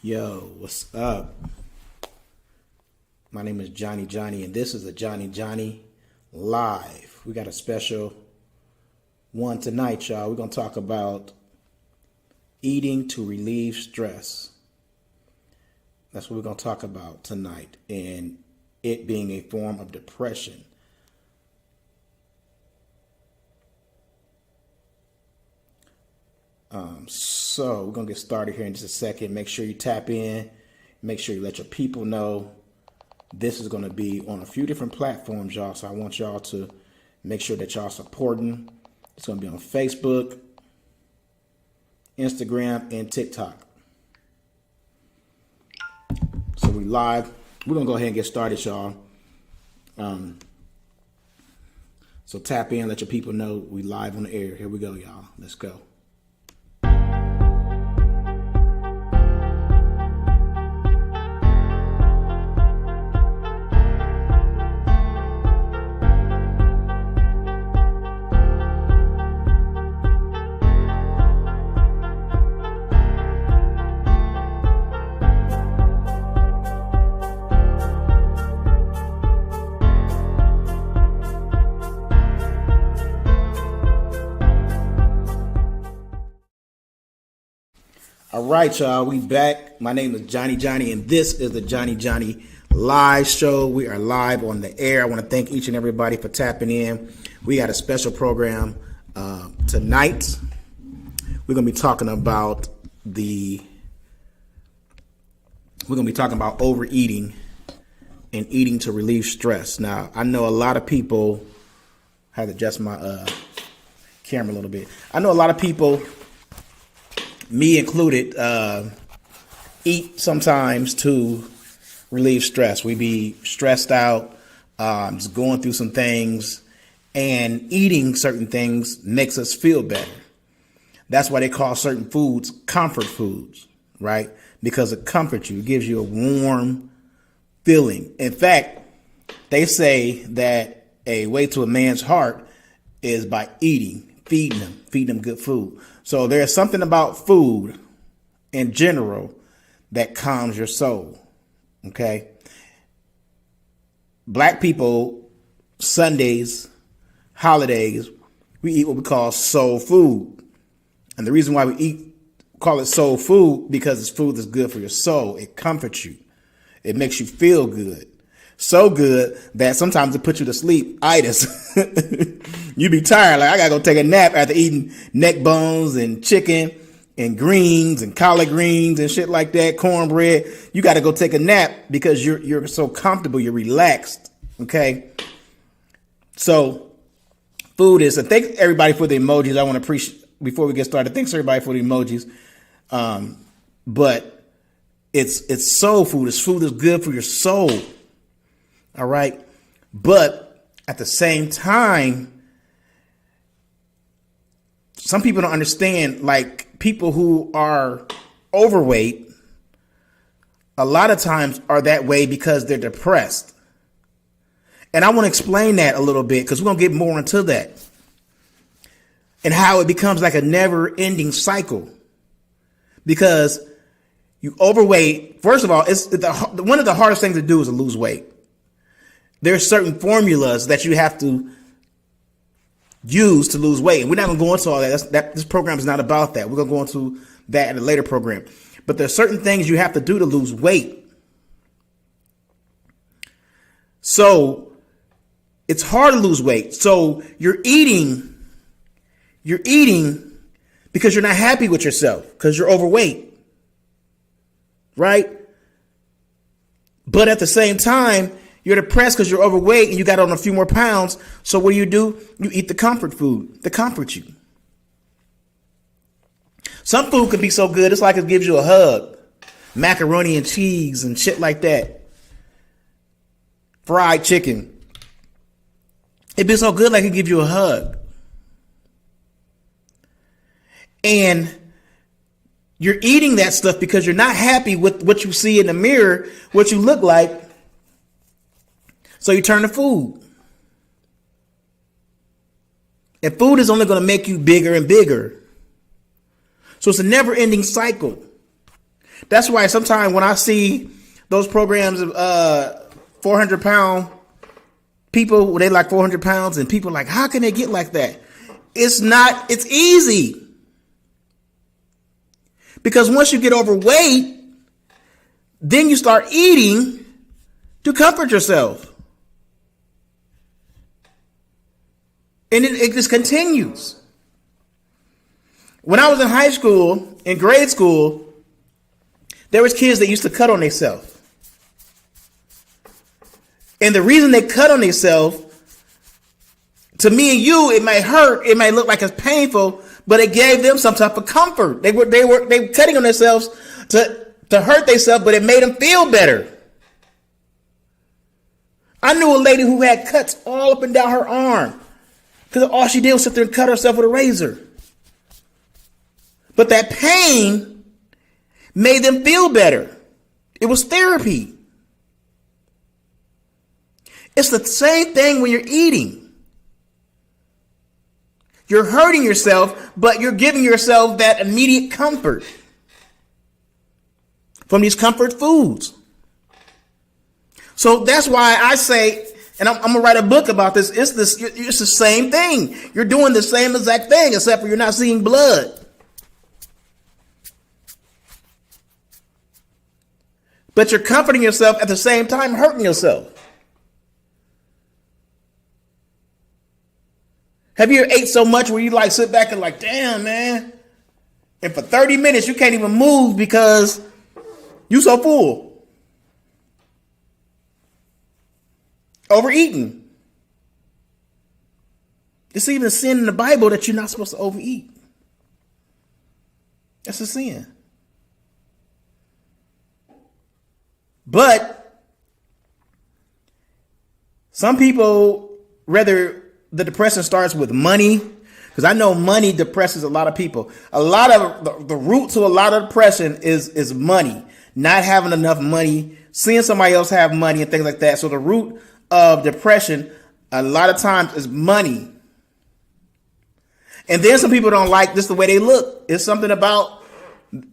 Yo, what's up? My name is Johnny, and this is the Johnny Live. We got a special one tonight, y'all. We're going to talk about eating to relieve stress. That's what we're going to talk about tonight, and it being a form of depression. So we're going to get started here in just a second. Make sure you tap in. Make sure you let your people know. This is going to be on a few different platforms, y'all. So I want y'all to make sure that y'all supporting. It's going to be on Facebook, Instagram, and TikTok. So we live. We're going to go ahead and get started, y'all. So tap in, let your people know we live on the air. Here we go, y'all. Let's go. All right, y'all, we back. My name is Johnny, and this is the Johnny Live Show. We are live on the air. I want to thank each and everybody for tapping in. We got a special program tonight. We're going to be talking about overeating and eating to relieve stress. Now, I know a lot of people, I had to adjust my camera a little bit. I know a lot of people, me included, eat sometimes to relieve stress. We be stressed out, just going through some things, and eating certain things makes us feel better. That's why they call certain foods comfort foods, right? Because it comforts you. It gives you a warm feeling. In fact, they say that a way to a man's heart is by feeding him good food. So there's something about food in general that calms your soul. Okay. Black people, Sundays, holidays, we eat what we call soul food. And the reason why we call it soul food, because it's food that's good for your soul. It comforts you. It makes you feel good. So good that sometimes it puts you to sleep. Itis. You be tired. Like, I gotta go take a nap after eating neck bones and chicken and greens and collard greens and shit like that, cornbread. You gotta go take a nap because you're so comfortable, you're relaxed. Okay. So food is, and thank everybody for the emojis. I want to appreciate, before we get started, thanks everybody for the emojis. But it's soul food. It's food that's good for your soul. All right. But at the same time, some people don't understand, like people who are overweight, a lot of times are that way because they're depressed. And I want to explain that a little bit because we're going to get more into that and how it becomes like a never ending cycle because you overweight. First of all, one of the hardest things to do is to lose weight. There's certain formulas that you have to use to lose weight. And we're not going to go into all that. This program is not about that. We're going to go into that in a later program. But there's certain things you have to do to lose weight. So it's hard to lose weight. So you're eating because you're not happy with yourself because you're overweight. Right? But at the same time, you're depressed because you're overweight and you got on a few more pounds. So what do? You eat the comfort food to comfort you. Some food can be so good, it's like it gives you a hug. Macaroni and cheese and shit like that. Fried chicken. It'd be so good like it gives you a hug. And you're eating that stuff because you're not happy with what you see in the mirror, what you look like. So you turn to food. And food is only going to make you bigger and bigger. So it's a never ending cycle. That's why sometimes when I see those programs of 400-pound people, they like 400 pounds, and people are like, how can they get like that? It's easy. Because once you get overweight, then you start eating to comfort yourself. And it just continues. When I was in high school, in grade school, there was kids that used to cut on themselves. And the reason they cut on themselves, to me and you, it may hurt, it may look like it's painful, but it gave them some type of comfort. They were cutting on themselves to hurt themselves, but it made them feel better. I knew a lady who had cuts all up and down her arm because all she did was sit there and cut herself with a razor. But that pain made them feel better. It was therapy. It's the same thing when you're eating. You're hurting yourself, but you're giving yourself that immediate comfort from these comfort foods. So that's why I say, and I'm going to write a book about this. It's the same thing. You're doing the same exact thing, except for you're not seeing blood. But you're comforting yourself at the same time hurting yourself. Have you ever ate so much where you like sit back and like, damn, man. And for 30 minutes, you can't even move because you so full. Overeating. It's even a sin in the Bible that you're not supposed to overeat. That's a sin. But some people, rather the depression starts with money, because I know money depresses a lot of people. A lot of the root to a lot of depression is money, not having enough money, seeing somebody else have money and things like that. So the root of depression a lot of times is money. And then some people don't like just the way they look. It's something about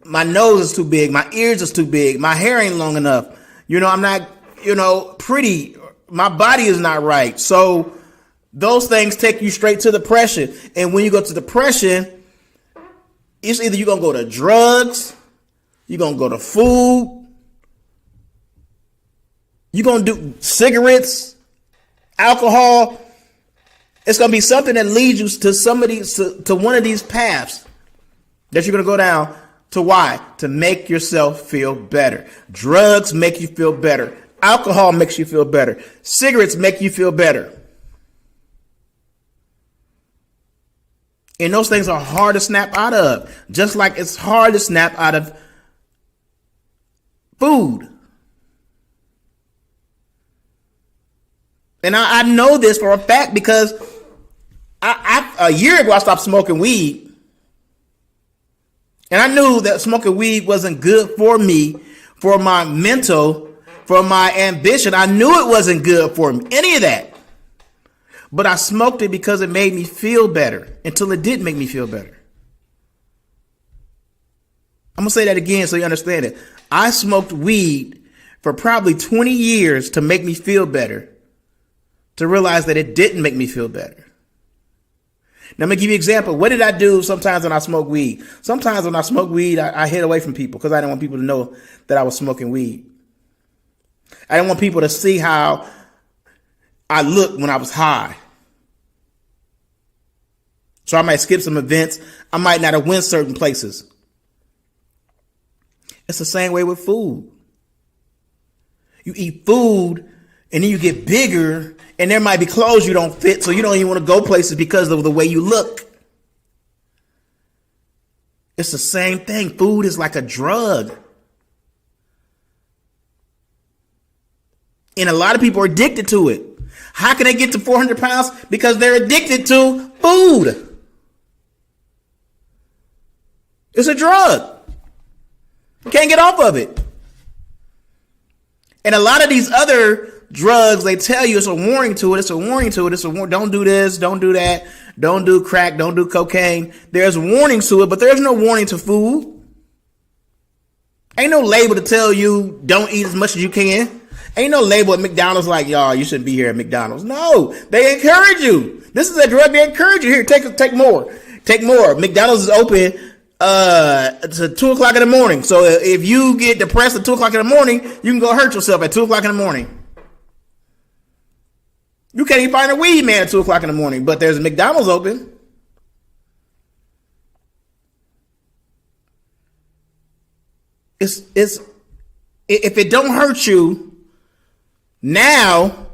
my nose is too big, my ears is too big, my hair ain't long enough. I'm not, pretty. My body is not right. So those things take you straight to depression. And when you go to depression, it's either you're going to go to drugs, you're going to go to food, you're going to do cigarettes, alcohol. It's going to be something that leads you to one of these paths that you're going to go down. To why? To make yourself feel better. Drugs make you feel better. Alcohol makes you feel better. Cigarettes make you feel better. And those things are hard to snap out of. Just like it's hard to snap out of food. And I know this for a fact because a year ago I stopped smoking weed. And I knew that smoking weed wasn't good for me, for my mental, for my ambition. I knew it wasn't good for me, any of that. But I smoked it because it made me feel better until it didn't make me feel better. I'm going to say that again so you understand it. I smoked weed for probably 20 years to make me feel better, to realize that it didn't make me feel better. Now, let me give you an example. What did I do sometimes when I smoke weed? Sometimes when I smoke weed, I hid away from people because I didn't want people to know that I was smoking weed. I didn't want people to see how I looked when I was high. So I might skip some events. I might not have went certain places. It's the same way with food. You eat food and then you get bigger. And there might be clothes you don't fit, so you don't even want to go places because of the way you look. It's the same thing. Food is like a drug. And a lot of people are addicted to it. How can they get to 400 pounds? Because they're addicted to food. It's a drug. You can't get off of it. And a lot of these other drugs, they tell you it's a warning to it. It's a warning to it. It's a warning. Don't do this. Don't do that. Don't do crack. Don't do cocaine. There's warnings to it, but there's no warning to food. Ain't no label to tell you don't eat as much as you can. Ain't no label at McDonald's like, y'all, you shouldn't be here at McDonald's. No, they encourage you. This is a drug. They encourage you. Here, take more. Take more. McDonald's is open to 2 o'clock in the morning. So if you get depressed at 2 o'clock in the morning, you can go hurt yourself at 2 o'clock in the morning. You can't even find a weed man at 2 o'clock in the morning, but there's a McDonald's open. It's if it don't hurt you now,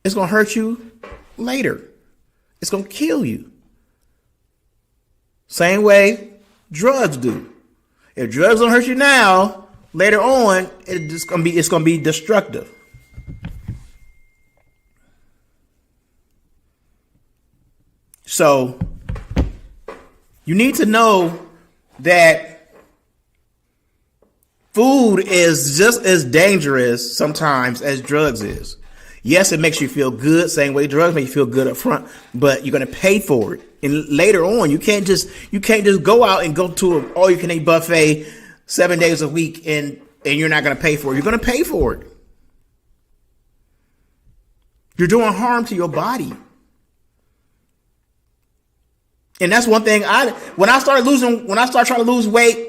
it's gonna hurt you later. It's gonna kill you. Same way drugs do. If drugs don't hurt you now, later on, it's gonna be destructive. So you need to know that food is just as dangerous sometimes as drugs is. Yes, it makes you feel good, same way drugs make you feel good up front, but you're going to pay for it. And later on, you can't just go out and go to an all-you-can-eat buffet 7 days a week and you're not going to pay for it. You're going to pay for it. You're doing harm to your body. And that's one thing when I started trying to lose weight,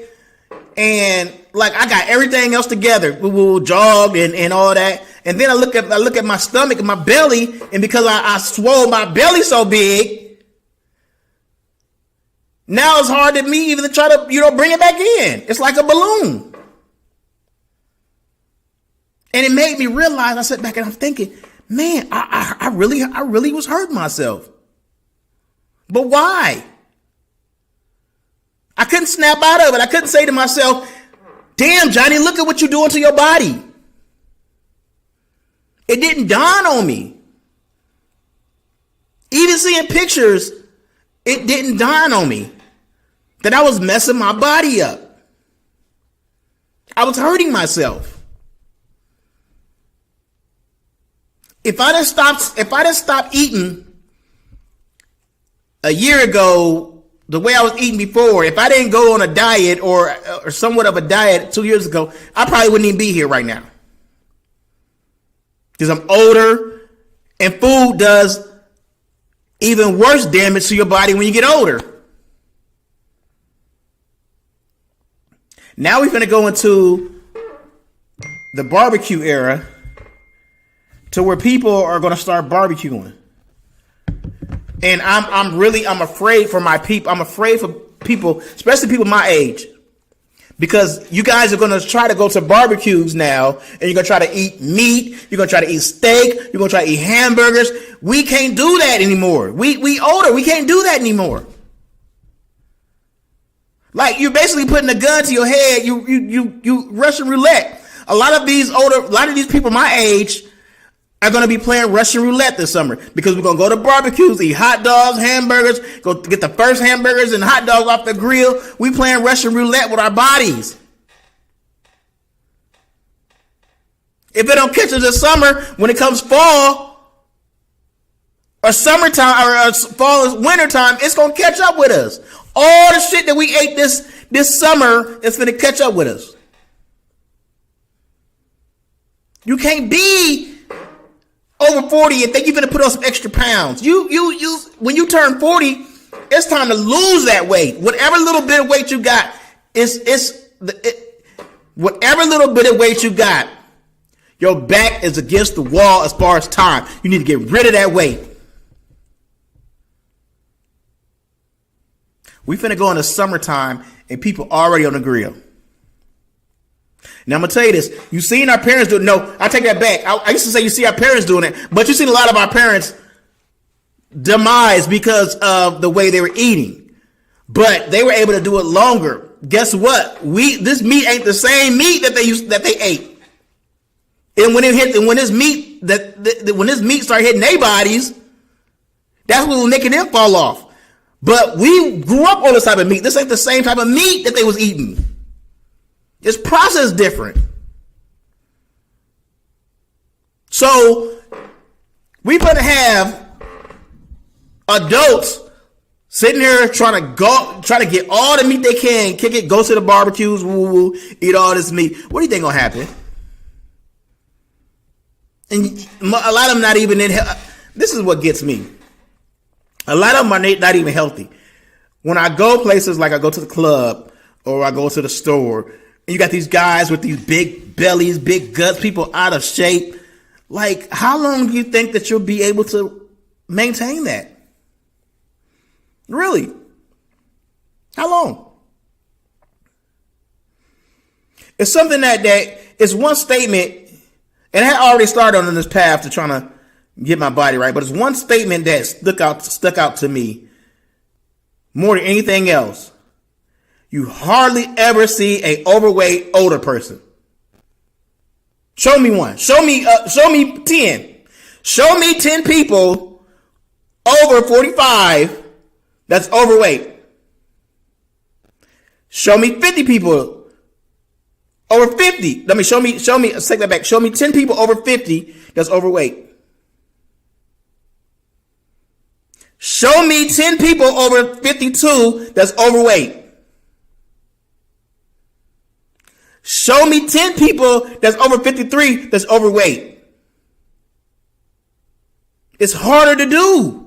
and like I got everything else together, we will jog and all that. And then I look at my stomach and my belly, and because I swole my belly so big, now it's hard to me even to try to, bring it back in. It's like a balloon. And it made me realize, I sat back and I'm thinking, man, I really was hurting myself. But why? I couldn't snap out of it. I couldn't say to myself, damn, Johnny, look at what you're doing to your body. It didn't dawn on me. Even seeing pictures, it didn't dawn on me that I was messing my body up. I was hurting myself. If I didn't stop eating a year ago, the way I was eating before, if I didn't go on a diet or somewhat of a diet 2 years ago, I probably wouldn't even be here right now. Because I'm older, and food does even worse damage to your body when you get older. Now we're going to go into the barbecue era, to where people are going to start barbecuing. And I'm afraid for my people. I'm afraid for people, especially people my age, because you guys are going to try to go to barbecues now, and you're going to try to eat meat. You're going to try to eat steak. You're going to try to eat hamburgers. We can't do that anymore. We older. We can't do that anymore. Like, you're basically putting a gun to your head. You Russian roulette. A lot of these people my age are going to be playing Russian roulette this summer, because we're going to go to barbecues, eat hot dogs, hamburgers, go get the first hamburgers and hot dogs off the grill. We playing Russian roulette with our bodies. If it don't catch us this summer, when it comes fall or summertime or fall is wintertime, it's going to catch up with us. All the shit that we ate this summer is going to catch up with us. You can't be over 40 and think you're going to put on some extra pounds. You when you turn 40, it's time to lose that weight. Whatever little bit of weight you got, whatever little bit of weight you got, your back is against the wall as far as time. You need to get rid of that weight. We finna go into summertime and people already on the grill. Now, I'm going to tell you this. You've seen our parents do it. No, I take that back. I used to say you see our parents doing it, but you've seen a lot of our parents demise because of the way they were eating. But they were able to do it longer. Guess what? This meat ain't the same meat that they ate. And when this meat started hitting their bodies, that's what was making them fall off. But we grew up on this type of meat. This ain't the same type of meat that they was eating. It's processed different. So we better have adults Sitting here trying to get all the meat they can, kick it, go to the barbecues, woo, eat all this meat. What do you think gonna happen? And a lot of them not even in. This is what gets me. A lot of them are not even healthy. When I go places like I go to the club or I go to the store, and you got these guys with these big bellies, big guts, people out of shape. Like, how long do you think that you'll be able to maintain that? Really? How long? It's something that it's one statement, and I had already started on this path to trying to get my body right, but it's one statement that stuck out to me more than anything else. You hardly ever see an overweight older person. Show me one. Show me 10. Show me 10 people over 45 that's overweight. Show me 50 people over 50. Let's take that back. Show me 10 people over 50 that's overweight. Show me 10 people over 52 that's overweight. Show me 10 people that's over 53 that's overweight. It's harder to do.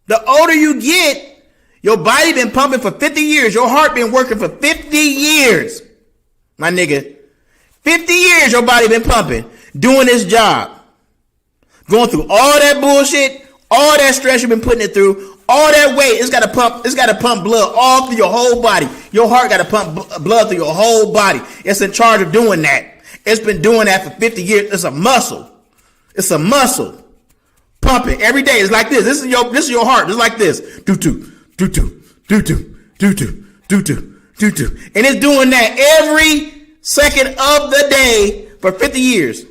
The older you get, your body been pumping for 50 years. Your heart been working for 50 years. My nigga, 50 years your body been pumping, doing this job. Going through all that bullshit, all that stress you've been putting it through, all that weight, it's got to pump blood all through your whole body. Your heart got to pump blood through your whole body. It's in charge of doing that. It's been doing that for 50 years. It's a muscle. It's a muscle. Pumping every day. It's like this. This is your heart. It's like this. Do-do, do-do, do-do, do-do, do-do, do-do. And it's doing that every second of the day for 50 years.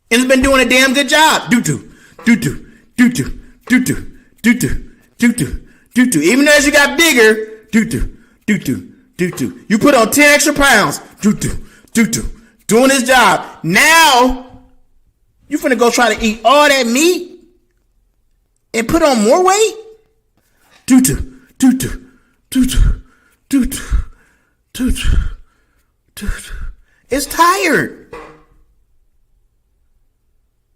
And it's been doing a damn good job. Do-do, do-do, do-do, do-do, do-do, do-do, do-do. Even as you got bigger, do-do, do-do, do-do. You put on 10 extra pounds. Do-do, do-do. Doing his job. Now, you finna go try to eat all that meat and put on more weight? Do-do, do-do, do-do, do-do, do-do, do-do. It's tired.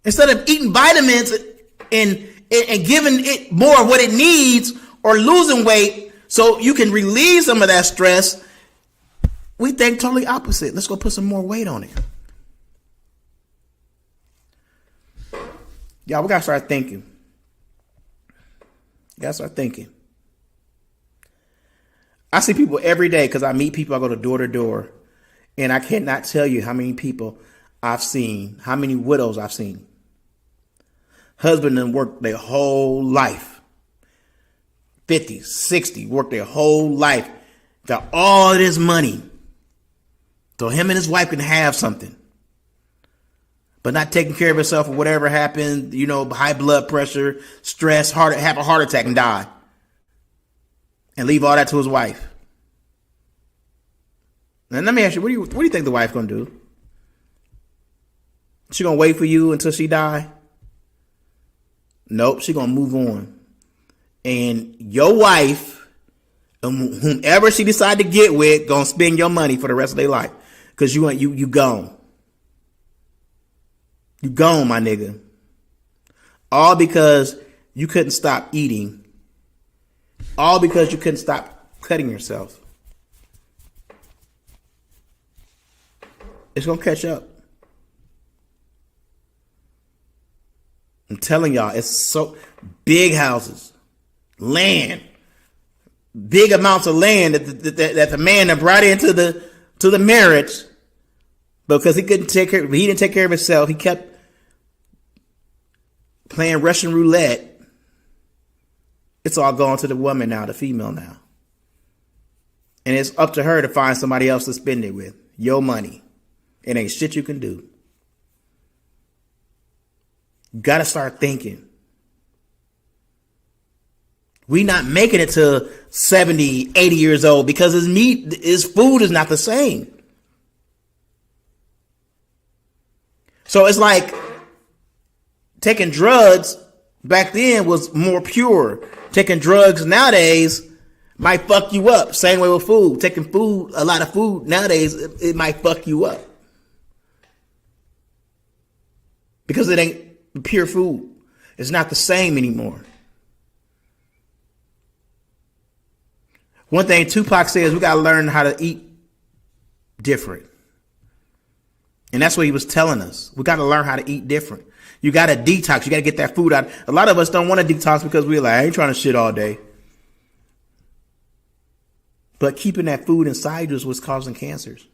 Instead of eating vitamins and giving it more of what it needs or losing weight so you can relieve some of that stress, we think totally opposite. Let's go put some more weight on it. Y'all, we got to start thinking. Got to start thinking. I see people every day because I meet people. I go door to door. And I cannot tell you how many people I've seen, how many widows I've seen. Husband and worked their whole life. 50, 60, worked their whole life. Got all this money. So him and his wife can have something. But not taking care of himself or whatever happened, high blood pressure, stress, have a heart attack and die. And leave all that to his wife. And let me ask you, what do you think the wife gonna do? She gonna wait for you until she die? Nope, she gonna move on. And your wife, whomever she decide to get with, gonna spend your money for the rest of their life. Because you gone. You gone, my nigga. All because you couldn't stop eating. All because you couldn't stop cutting yourself. It's going to catch up. I'm telling y'all, it's so big houses, land, big amounts of land that the man that brought into the marriage because he didn't take care of himself. He kept playing Russian roulette. It's all gone to the woman now, the female now. And it's up to her to find somebody else to spend it with. Your money. It ain't shit you can do. You got to start thinking. We not making it to 70, 80 years old because his food is not the same. So it's like taking drugs back then was more pure. Taking drugs nowadays might fuck you up. Same way with food. Taking food, a lot of food nowadays, it might fuck you up. Because it ain't pure food. It's not the same anymore. One thing Tupac says, we got to learn how to eat different. And that's what he was telling us. We got to learn how to eat different. You got to detox. You got to get that food out. A lot of us don't want to detox because we're like, I ain't trying to shit all day. But keeping that food inside you is what's causing cancers.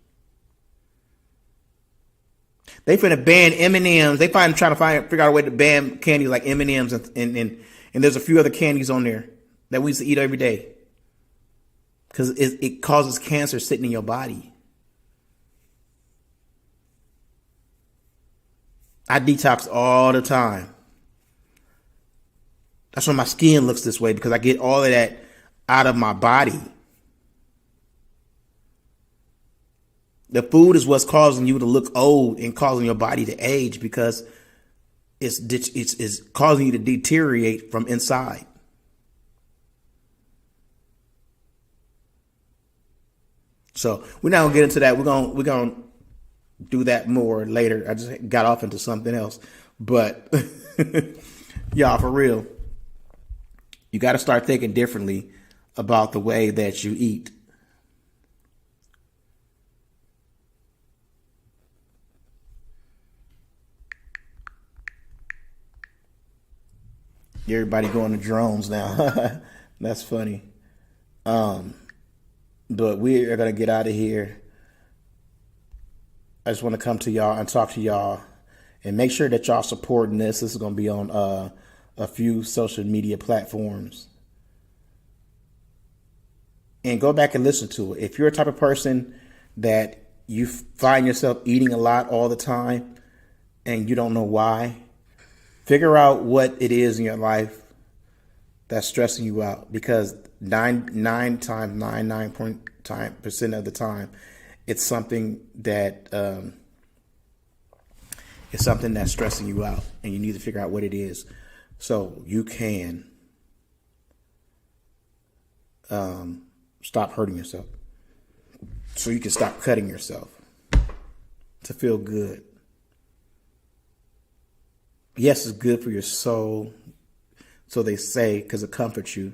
They finna ban M&Ms. They trying to figure out a way to ban candies like M&Ms and there's a few other candies on there that we used to eat every day. Because it causes cancer sitting in your body. I detox all the time. That's why my skin looks this way, because I get all of that out of my body. The food is what's causing you to look old and causing your body to age, because it's causing you to deteriorate from inside. So we're not gonna get into that. We're gonna do that more later. I just got off into something else, but y'all, for real, you got to start thinking differently about the way that you eat. Everybody going to drones now. That's funny. But we are going to get out of here. I just want to come to y'all and talk to y'all and make sure that y'all supporting this. This is going to be on a few social media platforms. And go back and listen to it. If you're a type of person that you find yourself eating a lot all the time and you don't know why, figure out what it is in your life that's stressing you out, because 99% of the time, it's something that's stressing you out, and you need to figure out what it is, so you can stop hurting yourself, so you can stop cutting yourself to feel good. Yes, it's good for your soul, so they say, because it comforts you.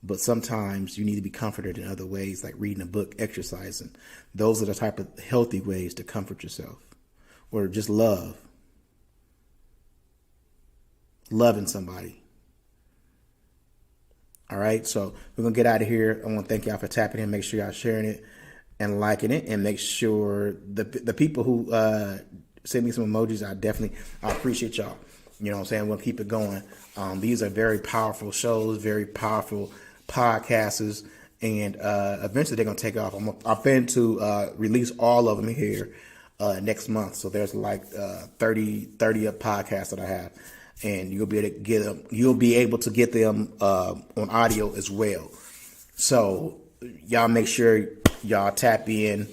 But sometimes you need to be comforted in other ways, like reading a book, exercising. Those are the type of healthy ways to comfort yourself. Or just loving somebody. All right, so we're going to get out of here. I want to thank y'all for tapping in. Make sure y'all sharing it and liking it. And make sure the people who send me some emojis, I appreciate y'all. You know what I'm saying? We'll keep it going. These are very powerful shows, very powerful podcasters, and eventually they're going to take off. I'm going to release all of them here next month. So there's like 30 podcasts that I have, and you'll be able to get them. You'll be able to get them on audio as well. So y'all make sure y'all tap in,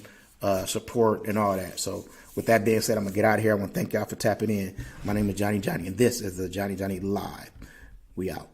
support, and all that. So with that being said, I'm going to get out of here. I want to thank y'all for tapping in. My name is Johnny, and this is the Johnny Live. We out.